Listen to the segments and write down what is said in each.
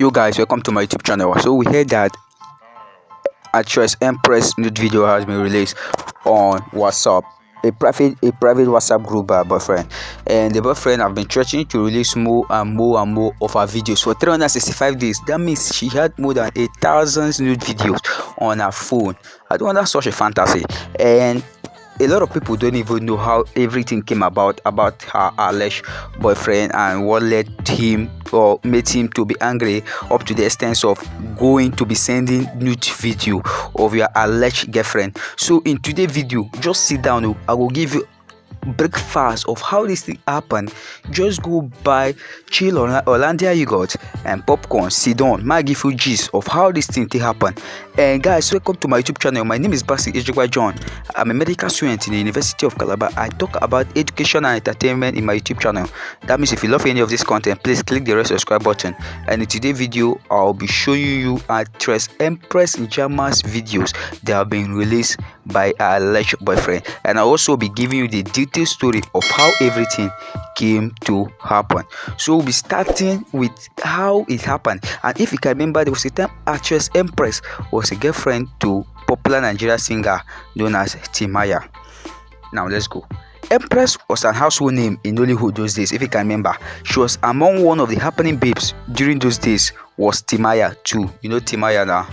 Yo guys, welcome to my YouTube channel. So we heard that actress Empress nude video has been released on WhatsApp, a private WhatsApp group by her boyfriend, and the boyfriend have been threatening to release more and more of her videos for 365 days. That means she had more than 1,000 nude videos on her phone. I don't want that's such a fantasy, and a lot of people don't even know how everything came about her alleged boyfriend and what led him or made him to be angry up to the extent of going to be sending nude video of your alleged girlfriend. So in today's video, just sit down. I will give you breakfast of how this thing happened. Just go buy chill on Hollandia yogurt and popcorn, sit down, might give you gist of how this thing happened. And guys, welcome to my YouTube channel. My name is Basi John. I'm a medical student in the University of Calabar. I talk about education and entertainment in my YouTube channel. That means if you love any of this content, please click the red subscribe button. And in today's video, I'll be showing you actress Empress Njama's videos that have been released by her alleged boyfriend, and I'll also be giving you the detailed story of how everything came to happen. So we'll be starting with how it happened. And if you can remember, there was a time actress Empress was a girlfriend to popular Nigerian singer known as Timaya. Now let's go. Empress was an household name in Nollywood those days. If you can remember, she was among one of the happening babes during those days was Timaya too. You know Timaya now.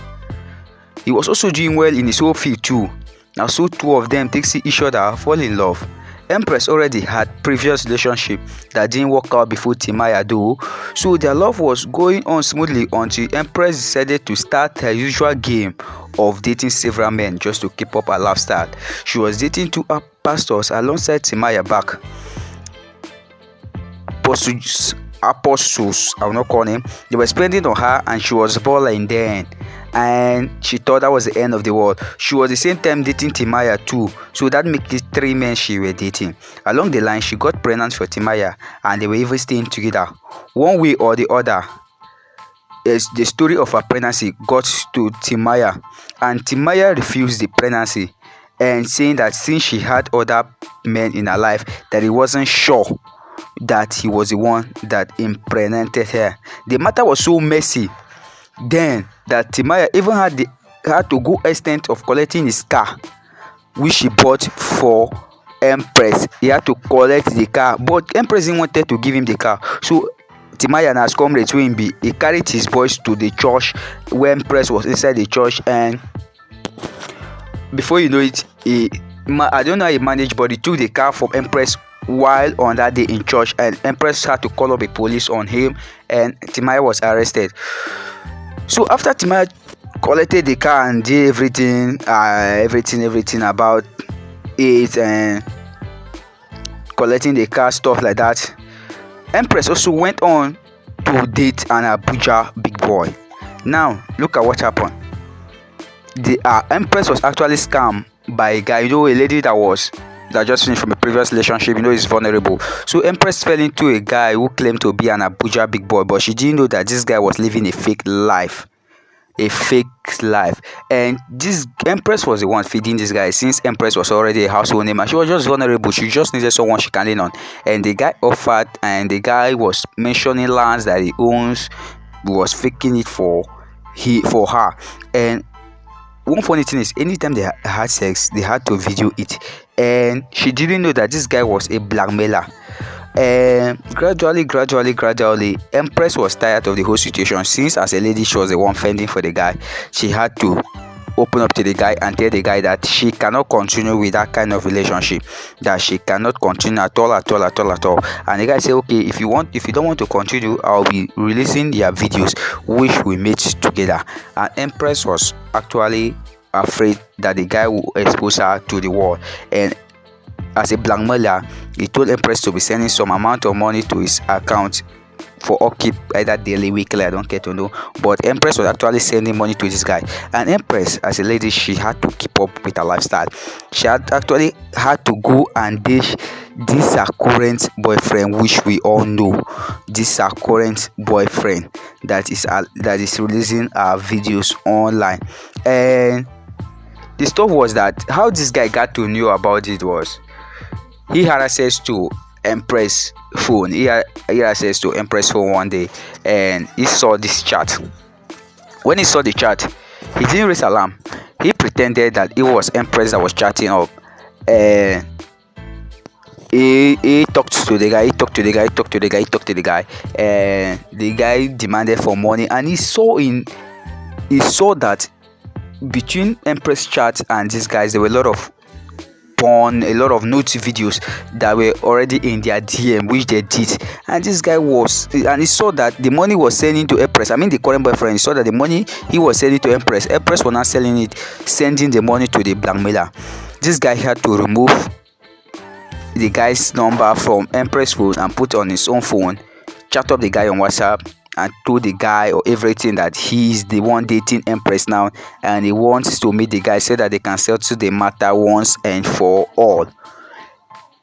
He was also doing well in his own field too. Now so two of them take see each other, fall in love. Empress already had previous relationship that didn't work out before Timaya though, so their love was going on smoothly until Empress decided to start her usual game of dating several men just to keep up her lifestyle. She was dating two pastors alongside Timaya back. Apostles, I will not call him. They were spending on her and she was balling then. And she thought that was the end of the world. She was at the same time dating Timaya too, so that makes it 3 men she were dating. Along the line, she got pregnant for Timaya and they were even staying together. One way or the other, as the story of her pregnancy got to Timaya, and Timaya refused the pregnancy and saying that since she had other men in her life, that he wasn't sure that he was the one that impregnated her. The matter was so messy then that Timaya even had to go extent of collecting his car, which she bought for Empress. He had to collect the car, but Empress didn't wanted to give him the car. So Timaya and his comrades will be. He carried his boys to the church where Empress was inside the church, and before you know it, I don't know how he managed, but he took the car from Empress while on that day in church, and Empress had to call up the police on him, and Timaya was arrested. So after Timaya collected the car and did everything about it and collecting the car, stuff like that, Empress also went on to date an Abuja big boy. Now look at what happened. The Empress was actually scammed by a guy, a lady that just finished from a previous relationship, is vulnerable. So Empress fell into a guy who claimed to be an Abuja big boy, but she didn't know that this guy was living a fake life. And this Empress was the one feeding this guy, since Empress was already a household name and she was just vulnerable. She just needed someone she can lean on, and the guy offered, and the guy was mentioning lands that he owns, was faking it for her. And one funny thing is, anytime they had sex, they had to video it, and she didn't know that this guy was a blackmailer. And gradually, Empress was tired of the whole situation. Since as a lady she was the one fending for the guy, she had to open up to the guy and tell the guy that she cannot continue with that kind of relationship, that she cannot continue at all. And the guy said, okay, if you don't want to continue, I'll be releasing their videos which we made together. And Empress was actually afraid that the guy will expose her to the world, and as a blackmailer, he told Empress to be sending some amount of money to his account for upkeep, either daily, weekly, I don't care to know. But Empress was actually sending money to this guy, and Empress, as a lady, she had to keep up with her lifestyle. She had to go and date this her current boyfriend, which we all know, this her current boyfriend that is releasing our videos online. And the stuff was that how this guy got to know about it was he had access to Empress phone. He had access to Empress phone one day, and he saw this chat. When he saw the chat, he didn't raise alarm. He pretended that it was Empress that was chatting up, and he talked to the guy. He talked to the guy. He talked to the guy. He talked to the guy, and the guy demanded for money. And he saw that between Empress chat and these guys, there were a lot of porn, a lot of naughty videos that were already in their DM, which they did. And this guy and he saw that the money was sending to Empress. I mean, the current boyfriend, he saw that the money he was sending to Empress was not sending the money to the blackmailer. This guy had to remove the guy's number from Empress phone and put on his own phone, chat up the guy on WhatsApp, and told the guy or everything that he's the one dating Empress now, and he wants to meet the guy so that they can settle the matter once and for all.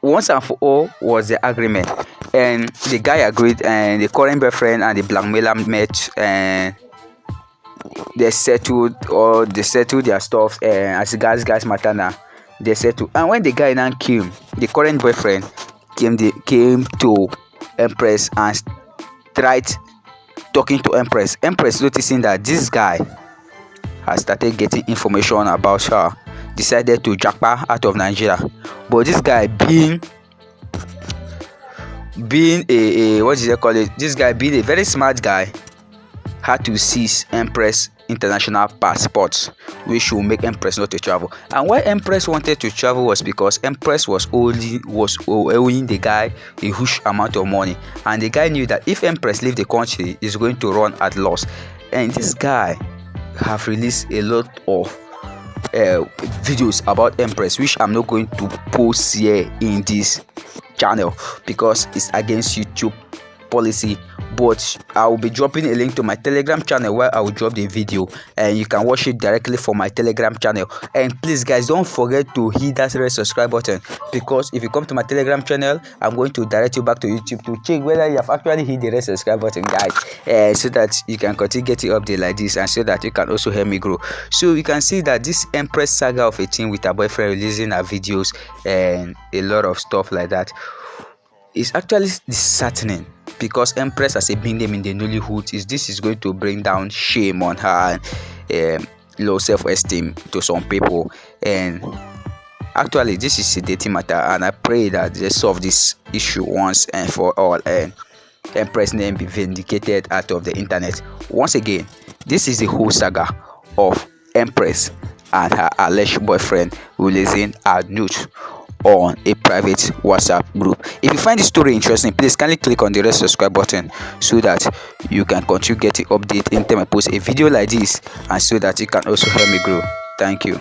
Once and for all was the agreement, and the guy agreed, and the current boyfriend and the blackmailer met, and they settled their stuff, and as guys matter now, they settled. And when the guy now came, the current boyfriend came to Empress and tried talking to Empress. Empress, noticing that this guy has started getting information about her, decided to jackpot out of Nigeria. But this guy being a what do they call it? This guy being a very smart guy had to seize Empress international passports, which will make Empress not to travel. And why Empress wanted to travel was because Empress was owing the guy a huge amount of money, and the guy knew that if Empress leave the country, he's going to run at loss. And this guy have released a lot of videos about Empress, which I'm not going to post here in this channel because it's against YouTube policy. But I will be dropping a link to my Telegram channel where I will drop the video, and you can watch it directly from my Telegram channel. And please guys, don't forget to hit that red subscribe button, because if you come to my Telegram channel, I'm going to direct you back to YouTube to check whether you have actually hit the red subscribe button, guys, so that you can continue getting updates like this, and so that you can also help me grow. So you can see that this Empress saga of a teen with her boyfriend releasing her videos and a lot of stuff like that is actually disheartening, because Empress as a big name in the Nollywood is going to bring down shame on her and low self-esteem to some people. And actually this is a dating matter, and I pray that they solve this issue once and for all, and Empress name be vindicated out of the internet. Once again, this is the whole saga of Empress and her alleged boyfriend releasing her nudes on a private WhatsApp group. If you find this story interesting, please kindly click on the red subscribe button so that you can continue getting update anytime I post a video like this, and so that you can also help me grow. Thank you.